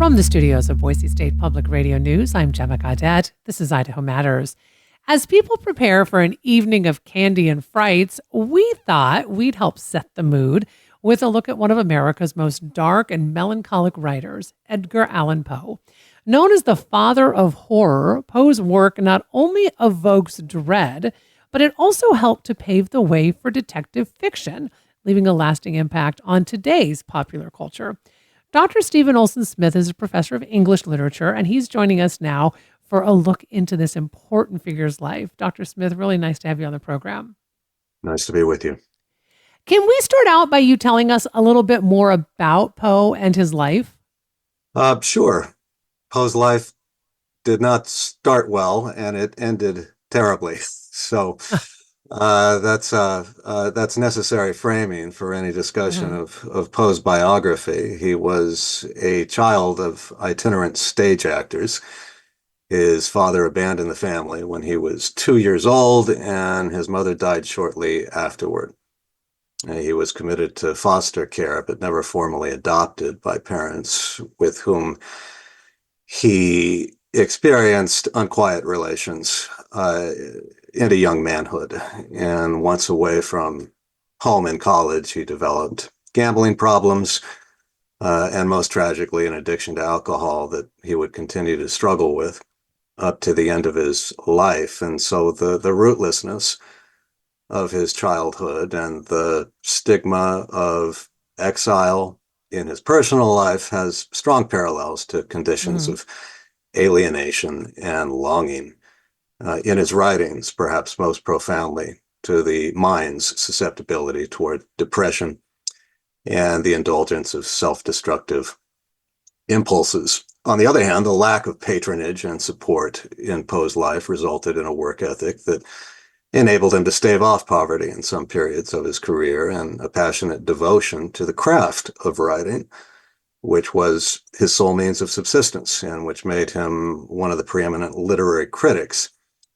From the studios of Boise State Public Radio News, I'm Gemma Gaudette. This is Idaho Matters. As people prepare for an evening of candy and frights, we thought we'd help set the mood with a look at one of America's most dark and melancholic writers, Edgar Allan Poe. Known as the father of horror, Poe's work not only evokes dread, but it also helped to pave the way for detective fiction, leaving a lasting impact on today's popular culture. Dr. Stephen Olsen-Smith is a professor of English literature, and he's joining us now for a look into this important figure's life. Dr. Smith, really nice to have you on the program. Nice to be with you. Can we start out by you telling us a little bit more about Poe and his life? Sure. Poe's life did not start well, and it ended terribly. So that's necessary framing for any discussion of Poe's biography. He was a child of itinerant stage actors. His father abandoned the family when he was 2 years old, and his mother died shortly afterward. He was committed to foster care, but never formally adopted by parents with whom he experienced unquiet relations into young manhood. And once away from home in college, he developed gambling problems, and most tragically, an addiction to alcohol that he would continue to struggle with up to the end of his life. And so the rootlessness of his childhood and the stigma of exile in his personal life has strong parallels to conditions of alienation and longing in his writings, perhaps most profoundly to the mind's susceptibility toward depression and the indulgence of self-destructive impulses. On the other hand, the lack of patronage and support in Poe's life resulted in a work ethic that enabled him to stave off poverty in some periods of his career, and a passionate devotion to the craft of writing, which was his sole means of subsistence and which made him one of the preeminent literary critics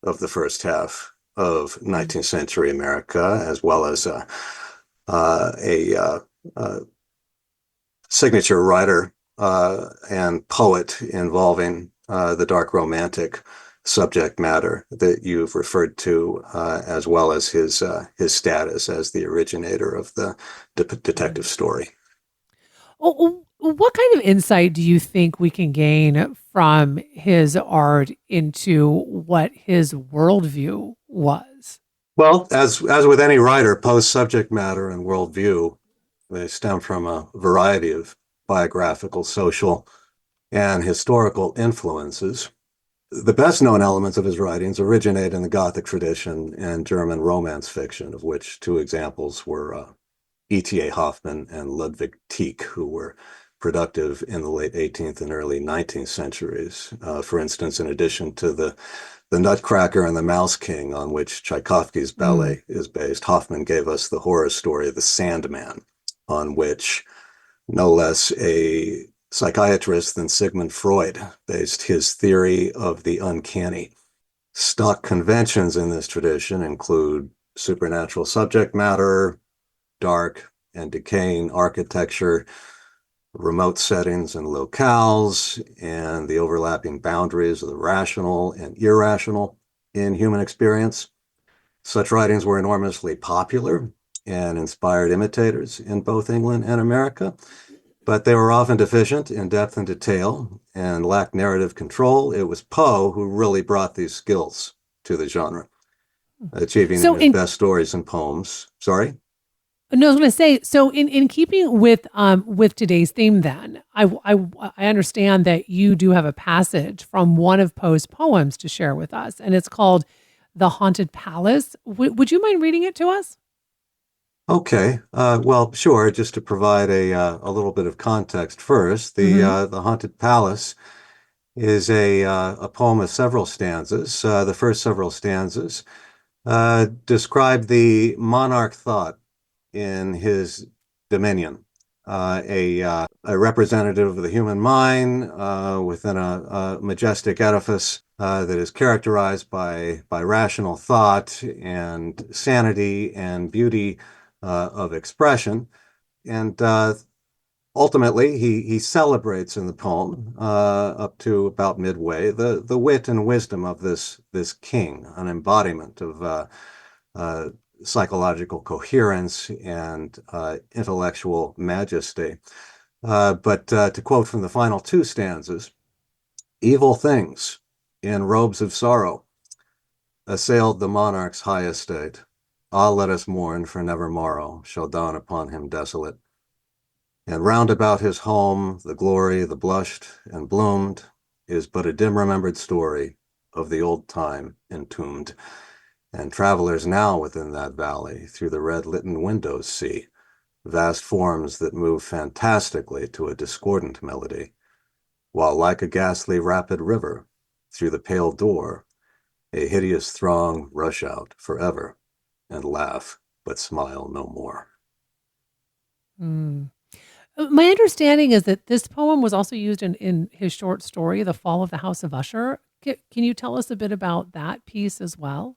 of the first half of 19th century America, as well as a signature writer and poet involving the dark romantic subject matter that you've referred to, as well as his status as the originator of the detective story. What kind of insight do you think we can gain from his art into what his worldview was? Well, as with any writer, Poe's subject matter and worldview, they stem from a variety of biographical, social, and historical influences. The best known elements of his writings originate in the Gothic tradition and German Romance fiction, of which two examples were E.T.A. Hoffmann and Ludwig Tieck, who were productive in the late 18th and early 19th centuries. For instance, in addition to the Nutcracker and the Mouse King, on which Tchaikovsky's ballet is based, Hoffmann gave us the horror story The Sandman, on which no less a psychiatrist than Sigmund Freud based his theory of the uncanny. Stock conventions in this tradition include supernatural subject matter, dark and decaying architecture, remote settings and locales, and the overlapping boundaries of the rational and irrational in human experience. Such writings were enormously popular and inspired imitators in both England and America, but they were often deficient in depth and detail and lacked narrative control. It was Poe who really brought these skills to the genre, achieving his best stories and poems. Sorry? No, I was going to say, so in keeping with today's theme then, I understand that you do have a passage from one of Poe's poems to share with us, and it's called The Haunted Palace. Would you mind reading it to us? Okay, well, sure. Just to provide a little bit of context first, the Haunted Palace is a poem of several stanzas. The first several stanzas describe the monarch thought in his dominion, a representative of the human mind within a majestic edifice that is characterized by rational thought and sanity and beauty of expression. And ultimately, he celebrates in the poem up to about midway the wit and wisdom of this king, an embodiment of uh, psychological coherence and intellectual majesty. But to quote from the final two stanzas, evil things in robes of sorrow assailed the monarch's high estate. Ah, let us mourn, for never morrow shall dawn upon him desolate. And round about his home, the glory, the blushed and bloomed, is but a dim remembered story of the old time entombed. And travelers now within that valley through the red litten windows see vast forms that move fantastically to a discordant melody, while like a ghastly rapid river through the pale door, a hideous throng rush out forever and laugh, but smile no more. Mm. My understanding is that this poem was also used in his short story, The Fall of the House of Usher. Can you tell us a bit about that piece as well?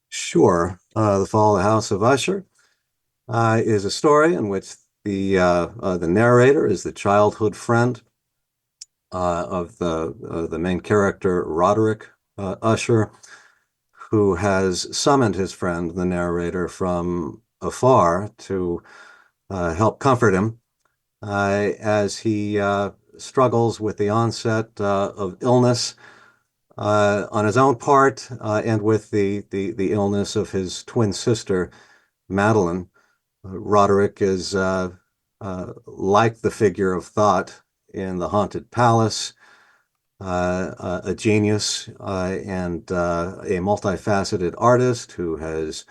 Sure, The Fall of the House of Usher is a story in which the narrator is the childhood friend of the main character, Roderick Usher, who has summoned his friend, the narrator, from afar to help comfort him as he struggles with the onset of illness on his own part and with the illness of his twin sister, Madeline. Roderick is like the figure of thought in the Haunted Palace, a genius and a multifaceted artist who has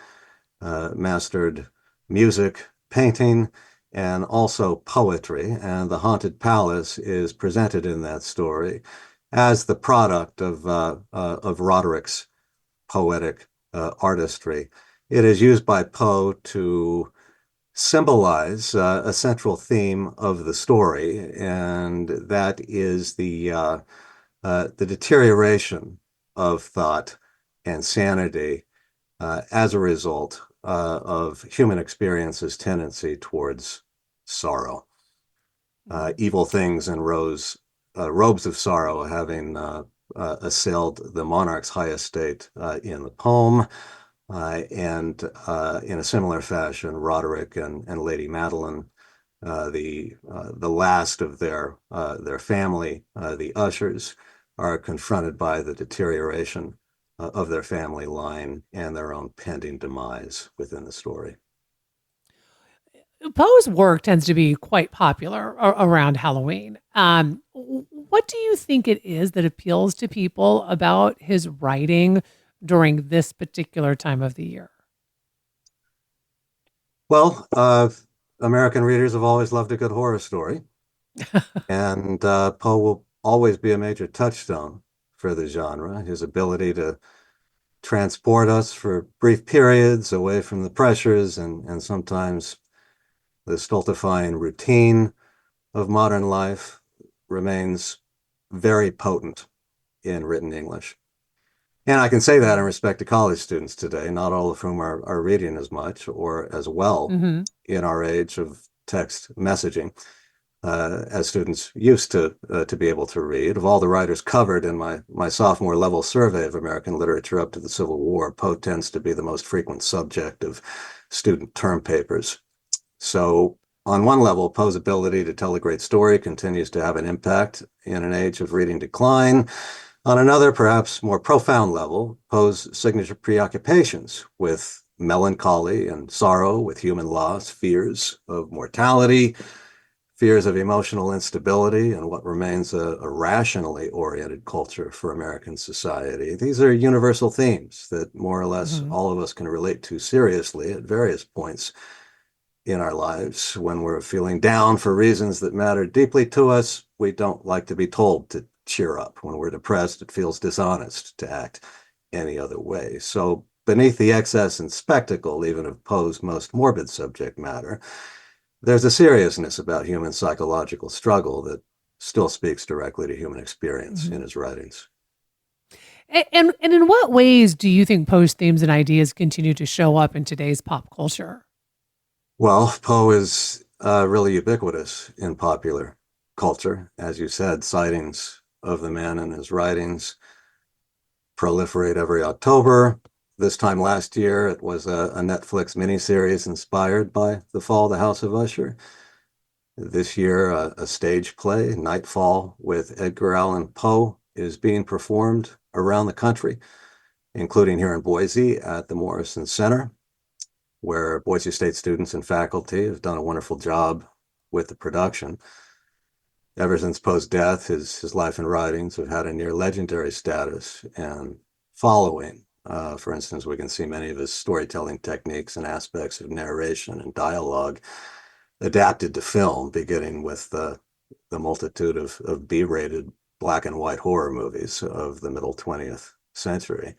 mastered music, painting, and also poetry. And the Haunted Palace is presented in that story as the product of Roderick's poetic artistry. It is used by Poe to symbolize a central theme of the story, and that is the deterioration of thought and sanity as a result of human experience's tendency towards sorrow. Evil things and robes of sorrow having assailed the monarch's high estate in the poem. And in a similar fashion, Roderick and Lady Madeline, the last of their family, the Ushers, are confronted by the deterioration of their family line and their own pending demise within the story. Poe's work tends to be quite popular around Halloween. What do you think it is that appeals to people about his writing during this particular time of the year? Well, American readers have always loved a good horror story, and Poe will always be a major touchstone for the genre. His ability to transport us for brief periods away from the pressures and sometimes the stultifying routine of modern life remains very potent in written English. And I can say that in respect to college students today, not all of whom are reading as much or as well Mm-hmm. in our age of text messaging as students used to be able to read. Of all the writers covered in my sophomore level survey of American literature up to the Civil War, Poe tends to be the most frequent subject of student term papers. So on one level, Poe's ability to tell a great story continues to have an impact in an age of reading decline. On another, perhaps more profound level, Poe's signature preoccupations with melancholy and sorrow, with human loss, fears of mortality, fears of emotional instability, and what remains a rationally oriented culture for American society. These are universal themes that more or less Mm-hmm. all of us can relate to seriously at various points in our lives. When we're feeling down for reasons that matter deeply to us, we don't like to be told to cheer up. When we're depressed, it feels dishonest to act any other way. So beneath the excess and spectacle, even of Poe's most morbid subject matter, there's a seriousness about human psychological struggle that still speaks directly to human experience Mm-hmm. in his writings. And in what ways do you think Poe's themes and ideas continue to show up in today's pop culture? Well, Poe is really ubiquitous in popular culture. As you said, sightings of the man and his writings proliferate every October. This time last year, it was a Netflix miniseries inspired by The Fall of the House of Usher. This year, a stage play, Nightfall, with Edgar Allan Poe, is being performed around the country, including here in Boise at the Morrison Center, where Boise State students and faculty have done a wonderful job with the production. Ever since Poe's death, his life and writings have had a near legendary status and following. For instance, we can see many of his storytelling techniques and aspects of narration and dialogue adapted to film, beginning with the multitude of B-rated black and white horror movies of the middle 20th century.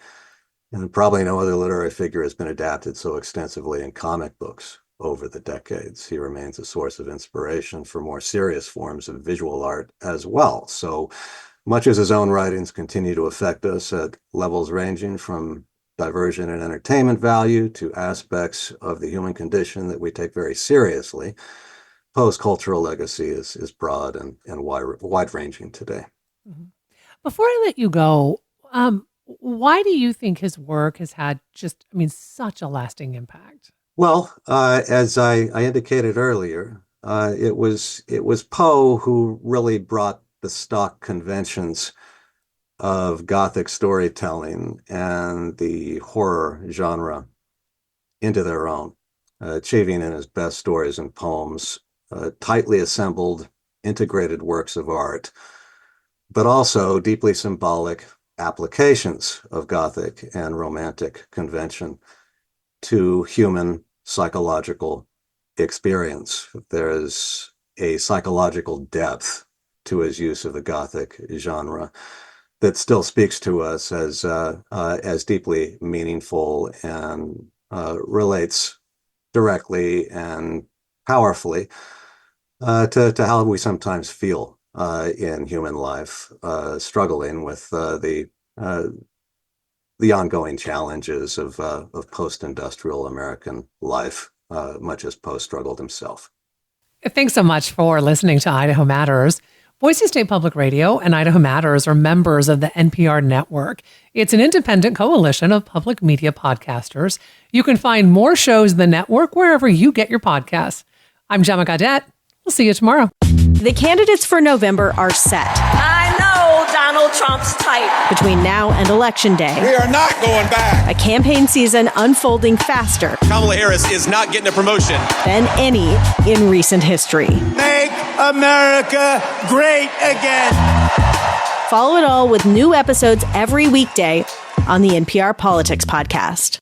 And probably no other literary figure has been adapted so extensively in comic books over the decades. He remains a source of inspiration for more serious forms of visual art as well. So much as his own writings continue to affect us at levels ranging from diversion and entertainment value to aspects of the human condition that we take very seriously, Poe's cultural legacy is broad and wide-ranging today. Mhm. Before I let you go, why do you think his work has had such a lasting impact? Well, as I indicated earlier, it was Poe who really brought the stock conventions of Gothic storytelling and the horror genre into their own, achieving in his best stories and poems tightly assembled, integrated works of art, but also deeply symbolic applications of Gothic and Romantic convention to human psychological experience. There's a psychological depth to his use of the Gothic genre that still speaks to us as deeply meaningful and relates directly and powerfully to how we sometimes feel in human life, struggling with the ongoing challenges of post-industrial American life, much as Poe struggled himself. Thanks so much for listening to Idaho Matters. Boise State Public Radio and Idaho Matters are members of the NPR network. It's an independent coalition of public media podcasters. You can find more shows in the network wherever you get your podcasts. I'm Gemma Gaudette. We'll see you tomorrow. The candidates for November are set. I know Donald Trump's type. Between now and Election Day, we are not going back. A campaign season unfolding faster. Kamala Harris is not getting a promotion Than any in recent history. Make America great again. Follow it all with new episodes every weekday on the NPR Politics Podcast.